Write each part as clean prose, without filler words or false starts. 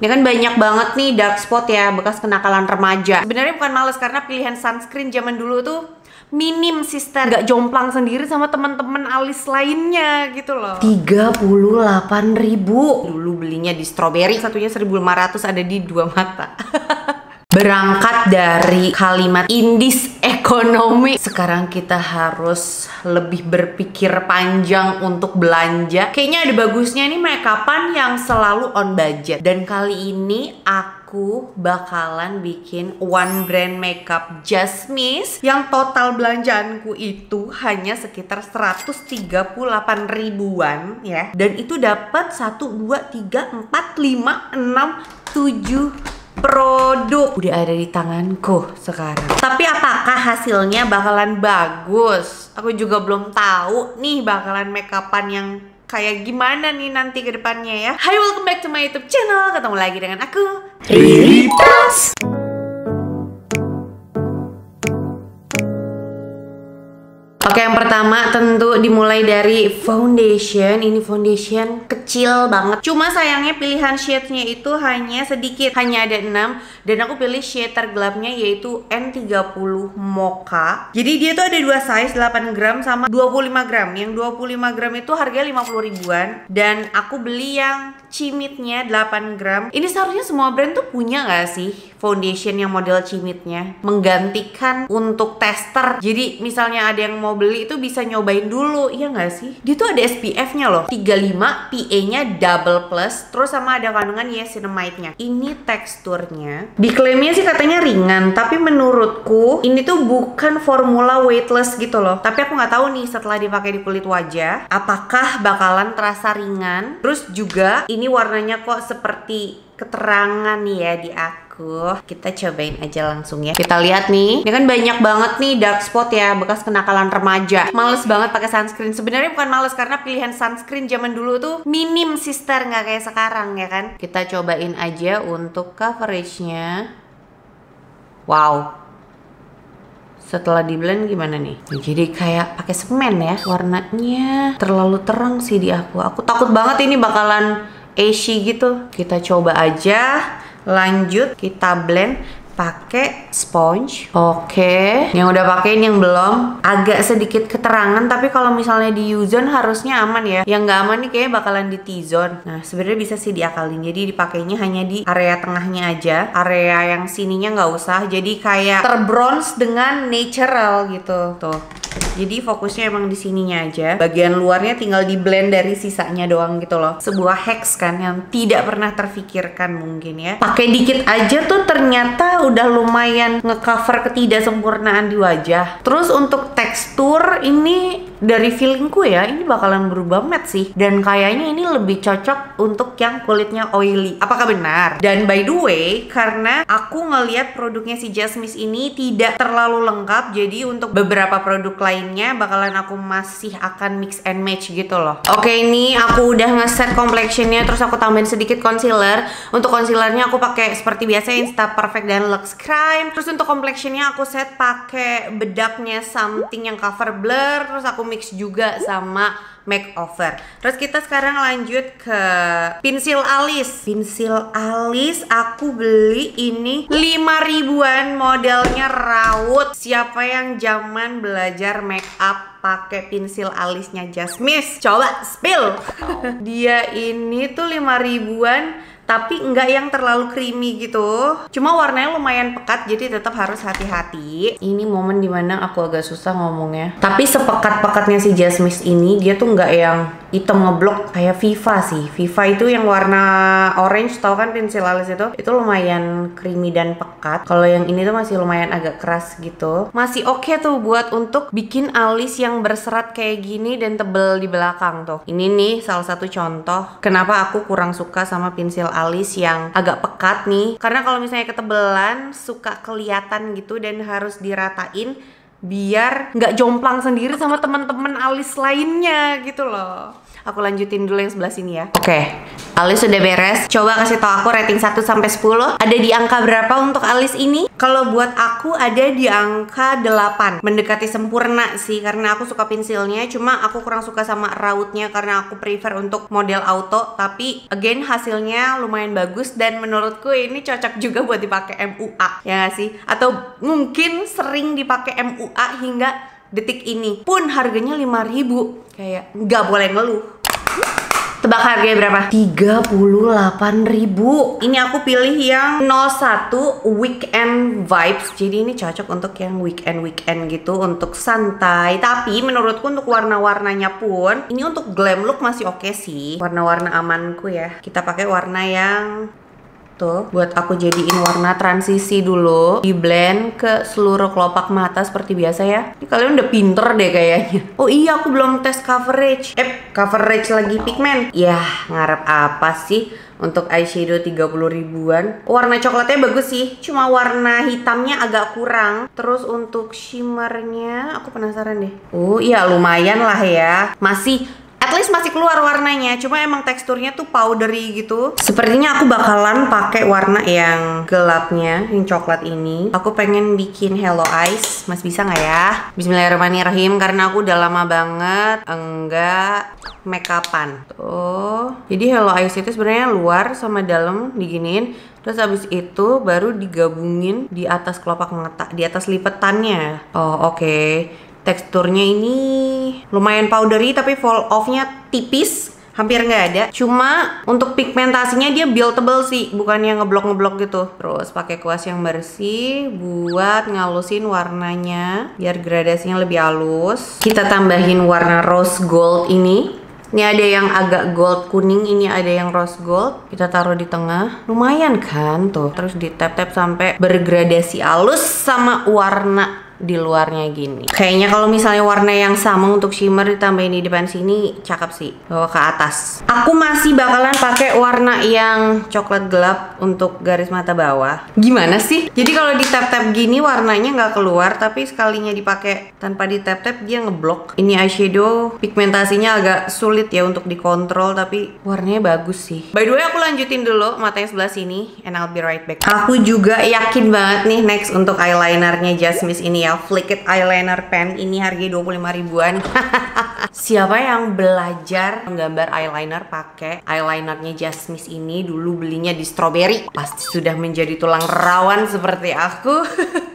Ini kan banyak banget nih dark spot ya, bekas kenakalan remaja. Sebenarnya bukan males karena pilihan sunscreen zaman dulu tuh minim sister, nggak jomplang sendiri sama teman-teman alis lainnya gitu loh. 38.000 dulu belinya di Strawberry, satunya 1.500 ada di Dua Mata. Berangkat dari kalimat indis ekonomi, sekarang kita harus lebih berpikir panjang untuk belanja. Kayaknya ada bagusnya nih makeupan yang selalu on budget. Dan kali ini aku bakalan bikin one brand makeup Just Miss yang total belanjaanku itu hanya sekitar 138 ribuan ya. Dan itu dapat 1, 2, 3, 4, 5, 6, 7 produk udah ada di tanganku sekarang. Tapi apakah hasilnya bakalan bagus? Aku juga belum tahu nih bakalan makeupan yang kayak gimana nih nanti ke depannya ya. Hai, welcome back to my YouTube channel. Ketemu lagi dengan aku, Riri Tas. Oke, yang pertama tentu dimulai dari foundation. Ini foundation kecil banget. Cuma sayangnya pilihan shade-nya itu hanya sedikit, hanya ada 6. Dan aku pilih shade tergelapnya yaitu N30 Mocha. Jadi dia tuh ada dua size, 8 gram sama 25 gram. Yang 25 gram itu harganya 50 ribuan. Dan aku beli yang cimitnya 8 gram. Ini seharusnya semua brand tuh punya gak sih foundation yang model cimitnya? Menggantikan untuk tester. Jadi misalnya ada yang mau beli itu bisa nyobain dulu, iya nggak sih? Dia tuh ada SPF-nya loh, 35, PA-nya double plus, terus sama ada kandungan niacinamide-nya. Ini teksturnya, diklaimnya sih katanya ringan, tapi menurutku ini tuh bukan formula weightless gitu loh. Tapi aku nggak tahu nih setelah dipakai di kulit wajah, apakah bakalan terasa ringan. Terus juga ini warnanya kok seperti keterangan nih ya di aku. Kita cobain aja langsung ya. Kita lihat nih, ini kan banyak banget nih dark spot ya, bekas kenakalan remaja. Males banget pakai sunscreen. Sebenarnya bukan males karena pilihan sunscreen zaman dulu tuh minim sister, nggak kayak sekarang ya kan. Kita cobain aja untuk coveragenya. Wow, setelah di blend gimana nih? Jadi kayak pakai semen ya. Warnanya terlalu terang sih di aku. Aku takut banget ini bakalan ashy gitu. Kita coba aja. Lanjut kita blend pakai sponge. Oke, yang udah pakein yang belum agak sedikit keterangan, tapi kalau misalnya di U-zone harusnya aman ya. Yang nggak aman nih kayaknya bakalan di T-zone. Nah sebenarnya bisa sih diakalin, jadi dipakainya hanya di area tengahnya aja, area yang sininya nggak usah. Jadi kayak terbronze dengan natural gitu tuh. Jadi fokusnya emang di sininya aja. Bagian luarnya tinggal di blend dari sisanya doang gitu loh. Sebuah hacks kan yang tidak pernah terfikirkan mungkin ya. Pakai dikit aja tuh ternyata udah lumayan ngecover ketidaksempurnaan di wajah. Terus untuk tekstur ini dari feelingku ya, ini bakalan berubah matte sih. Dan kayaknya ini lebih cocok untuk yang kulitnya oily. Apakah benar? Dan by the way, karena aku ngeliat produknya si Just Miss ini tidak terlalu lengkap, jadi untuk beberapa produk lainnya bakalan aku masih akan mix and match gitu loh. Oke, ini aku udah ngeset complexionnya, terus aku tambahin sedikit concealer. Untuk concealernya aku pakai seperti biasa Insta Perfect dan Lux Crime. Terus untuk complexionnya aku set pakai bedaknya Something yang cover blur. Terus aku mix juga sama makeover. Terus kita sekarang lanjut ke pensil alis. Pensil alis aku beli ini 5 ribuan, modelnya raut. Siapa yang zaman belajar makeup pakai pensil alisnya Just Miss? Coba spill. Dia ini tuh 5 ribuan, tapi enggak yang terlalu creamy gitu. Cuma warnanya lumayan pekat, jadi tetap harus hati-hati. Ini momen dimana aku agak susah ngomongnya. Tapi sepekat-pekatnya si Just Miss ini, dia tuh enggak yang hitam ngeblok kayak Viva sih. Viva itu yang warna orange, tau kan pensil alis itu? Itu lumayan creamy dan pekat. Kalau yang ini tuh masih lumayan agak keras gitu. Masih oke tuh buat untuk bikin alis yang berserat kayak gini dan tebel di belakang tuh. Ini nih salah satu contoh kenapa aku kurang suka sama pensil alis yang agak pekat nih. Karena kalau misalnya ketebelan suka kelihatan gitu dan harus diratain biar nggak jomplang sendiri sama teman-teman alis lainnya gitu loh. Aku lanjutin dulu yang sebelah sini ya. Oke, alis sudah beres. Coba kasih tau aku rating 1 sampai 10. Ada di angka berapa untuk alis ini? Kalau buat aku ada di angka 8. Mendekati sempurna sih, karena aku suka pensilnya. Cuma aku kurang suka sama rautnya karena aku prefer untuk model auto. Tapi again hasilnya lumayan bagus dan menurutku ini cocok juga buat dipakai MUA. Ya gak sih? Atau mungkin sering dipakai MUA hingga detik ini pun harganya 5.000. Kayak nggak boleh ngeluh. Tebak harganya berapa? 38.000. Ini aku pilih yang 01 Weekend Vibes. Jadi ini cocok untuk yang weekend gitu, untuk santai. Tapi menurutku untuk warna-warnanya pun ini untuk glam look masih oke sih. Warna-warna amanku ya. Kita pakai warna yang tuh, buat aku jadiin warna transisi dulu, di blend ke seluruh kelopak mata seperti biasa ya. Ini kalian udah pinter deh kayaknya. Oh iya, aku belum tes coverage. Coverage lagi pigmen. Yah, ngarep apa sih untuk eyeshadow 30 ribuan. Warna coklatnya bagus sih, cuma warna hitamnya agak kurang. Terus untuk shimmernya aku penasaran deh. Oh iya, lumayan lah ya. At least masih keluar warnanya, cuma emang teksturnya tuh powdery gitu. Sepertinya aku bakalan pakai warna yang gelapnya, yang coklat ini. Aku pengen bikin Hello Eyes. Mas bisa nggak ya? Bismillahirrahmanirrahim, karena aku udah lama banget enggak make upan. Tuh. Jadi Hello Eyes itu sebenarnya luar sama dalam diginiin. Terus habis itu baru digabungin di atas kelopak mata, di atas lipetannya. Oh oke. Teksturnya ini lumayan powdery tapi fall off-nya tipis, hampir nggak ada. Cuma untuk pigmentasinya dia buildable sih, bukan yang ngeblok-ngeblok gitu. Terus pakai kuas yang bersih buat ngalusin warnanya biar gradasinya lebih halus. Kita tambahin warna rose gold ini. Ini ada yang agak gold kuning, ini ada yang rose gold. Kita taruh di tengah. Lumayan kan tuh. Terus di tap-tap sampai bergradasi halus sama warna di luarnya gini. Kayaknya kalau misalnya warna yang sama untuk shimmer ditambahin di depan sini cakep sih, bawa ke atas. Aku masih bakalan pakai warna yang coklat gelap untuk garis mata bawah. Gimana sih? Jadi kalau di tap-tap gini warnanya nggak keluar, tapi sekalinya dipakai tanpa di tap-tap dia ngeblok. Ini eyeshadow pigmentasinya agak sulit ya untuk dikontrol, tapi warnanya bagus sih. By the way, aku lanjutin dulu mata yang sebelah sini and I'll be right back. Aku juga yakin banget nih next untuk eyelinernya Jasmine ini ya. Flickit eyeliner pen ini harganya 25 ribuan. Siapa yang belajar menggambar eyeliner pakai eyelinernya Jasmine ini dulu belinya di Strawberry pasti sudah menjadi tulang rawan seperti aku.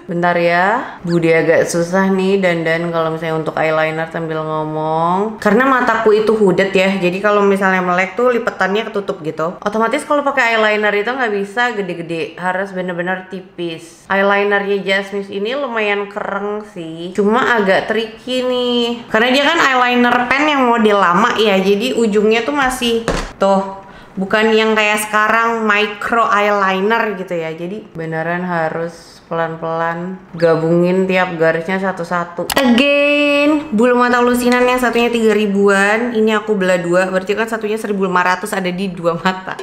Bentar ya, Budi agak susah nih dandan kalau misalnya untuk eyeliner sambil ngomong. Karena mataku itu hooded ya, jadi kalau misalnya melek tuh lipetannya ketutup gitu. Otomatis kalau pakai eyeliner itu nggak bisa gede-gede, harus bener-bener tipis. Eyelinernya Jasmine ini lumayan kereng sih, cuma agak tricky nih. Karena dia kan eyeliner pen yang model lama ya, jadi ujungnya tuh masih tuh. Bukan yang kayak sekarang micro eyeliner gitu ya, jadi beneran harus pelan-pelan gabungin tiap garisnya satu-satu. Again, bulu mata lusinan yang satunya 3 ribuan, ini aku belah dua, berarti kan satunya 1.500 ada di dua mata.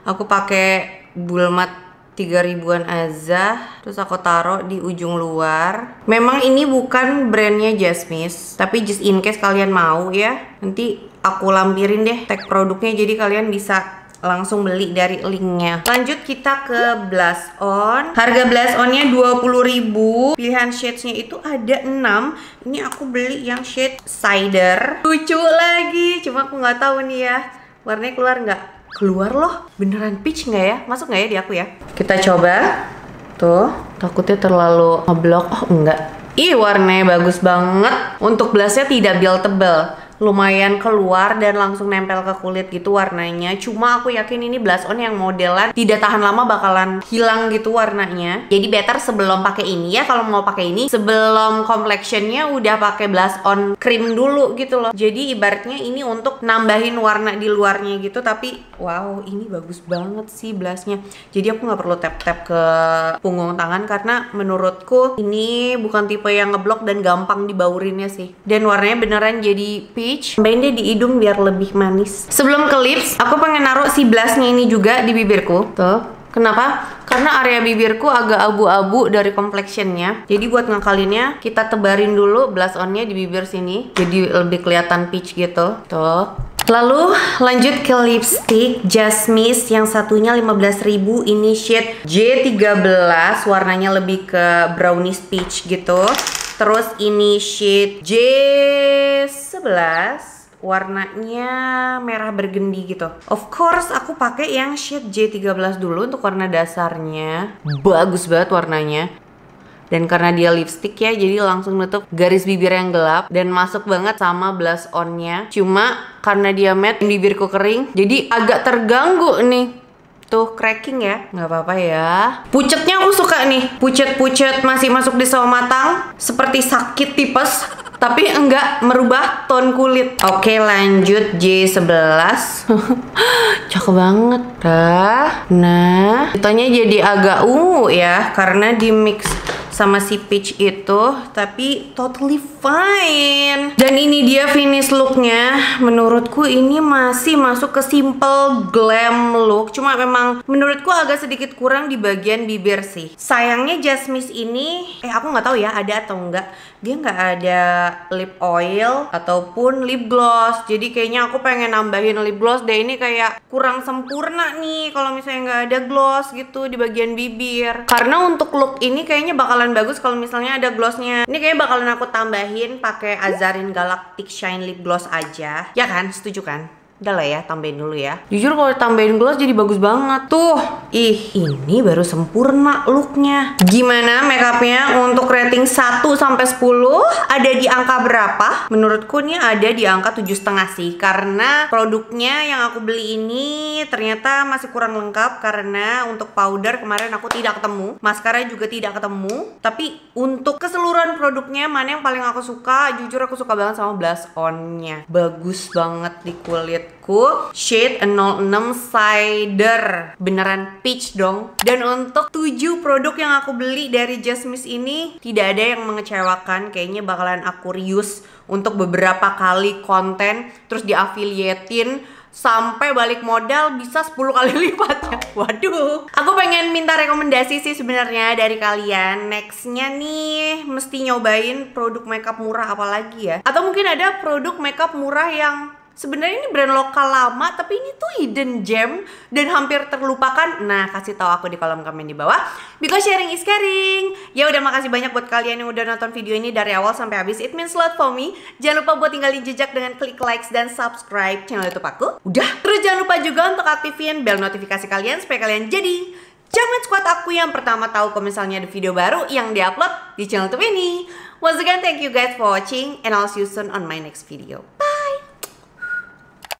Aku pakai bulu mat 3 ribuan aja, terus aku taruh di ujung luar. Memang ini bukan brandnya Jasmine, tapi just in case kalian mau ya, nanti aku lampirin deh tag produknya, jadi kalian bisa langsung beli dari linknya. Lanjut kita ke blush on. Harga blush onnya 20.000. Pilihan shadesnya itu ada 6. Ini aku beli yang shade cider. Lucu lagi, cuma aku nggak tahu nih ya warnanya keluar nggak. Keluar loh, beneran peach nggak ya? Masuk nggak ya di aku ya? Kita coba. Tuh, takutnya terlalu ngeblok. Oh enggak. Ih, warnanya bagus banget. Untuk blushnya tidak buildable, lumayan keluar dan langsung nempel ke kulit gitu warnanya. Cuma aku yakin ini blush on yang modelan tidak tahan lama bakalan hilang gitu warnanya. Jadi better sebelum pakai ini ya, kalau mau pakai ini sebelum complexionnya udah pakai blush on cream dulu gitu loh. Jadi ibaratnya ini untuk nambahin warna di luarnya gitu. Tapi wow, ini bagus banget sih blushnya. Jadi aku nggak perlu tap-tap ke punggung tangan karena menurutku ini bukan tipe yang ngeblok dan gampang dibaurinnya sih. Dan warnanya beneran jadi peach. Tambahin deh di hidung biar lebih manis. Sebelum ke lips, aku pengen naruh si blushnya ini juga di bibirku. Tuh, Kenapa? Karena area bibirku agak abu-abu dari complexionnya. Jadi buat ngakalinnya kita tebarin dulu blush onnya di bibir sini. Jadi lebih kelihatan peach gitu. Tuh. Lalu lanjut ke lipstick Just Miss yang satunya 15.000. Ini shade J13, warnanya lebih ke brownish peach gitu. Terus ini shade J11, warnanya merah bergendi gitu. Of course aku pakai yang shade J13 dulu untuk warna dasarnya. Bagus banget warnanya. Dan karena dia lipstick ya, jadi langsung nutup garis bibir yang gelap dan masuk banget sama blush onnya. Cuma karena dia matte, bibirku kering, jadi agak terganggu nih. Tuh cracking ya, nggak apa-apa ya. Pucetnya aku suka nih, pucet-pucet masih masuk di sawo matang, seperti sakit tipes, tapi enggak merubah tone kulit. Oke, lanjut J11. Cakep banget dah. Nah, ditanya jadi agak ungu ya, karena di mix sama si peach itu, tapi totally fine. Dan ini dia finish looknya. Menurutku ini masih masuk ke simple glam look, cuma memang menurutku agak sedikit kurang di bagian bibir sih. Sayangnya Just Miss ini, aku nggak tahu ya ada atau enggak, dia nggak ada lip oil ataupun lip gloss. Jadi kayaknya aku pengen nambahin lip gloss deh. Ini kayak kurang sempurna nih kalau misalnya nggak ada gloss gitu di bagian bibir. Karena untuk look ini kayaknya bakalan bagus kalau misalnya ada glossnya. Ini kayaknya bakalan aku tambahin pakai Azarin Galactic Shine Lip Gloss aja. Ya kan? Setuju kan? Udah lah ya, tambahin dulu ya. Jujur kalau tambahin gloss jadi bagus banget. Tuh, ini baru sempurna looknya. Gimana makeupnya untuk rating 1 sampai 10? Ada di angka berapa? Menurutku nih ada di angka 7,5 sih. Karena produknya yang aku beli ini ternyata masih kurang lengkap. Karena untuk powder kemarin aku tidak ketemu, maskara juga tidak ketemu. Tapi untuk keseluruhan produknya, mana yang paling aku suka? Jujur aku suka banget sama blush onnya. Bagus banget di kulit. Shade 06 Cider, beneran peach dong. Dan untuk 7 produk yang aku beli dari Just Miss ini, tidak ada yang mengecewakan. Kayaknya bakalan aku reuse untuk beberapa kali konten, terus diafiliatin sampai balik modal bisa 10 kali lipatnya. Waduh, aku pengen minta rekomendasi sih sebenarnya dari kalian. Nextnya nih mesti nyobain produk makeup murah apa lagi ya? Atau mungkin ada produk makeup murah yang sebenarnya ini brand lokal lama, tapi ini tuh hidden gem dan hampir terlupakan. Nah, kasih tahu aku di kolom komen di bawah. Because sharing is caring. Ya udah, makasih banyak buat kalian yang udah nonton video ini dari awal sampai habis. It means a lot for me. Jangan lupa buat tinggalin jejak dengan klik likes dan subscribe channel YouTube aku. Udah. Terus jangan lupa juga untuk aktifin bel notifikasi kalian supaya kalian jadi jaman squad aku yang pertama tahu kalau misalnya ada video baru yang diupload di channel YouTube ini. Once again, thank you guys for watching and I'll see you soon on my next video. Bye.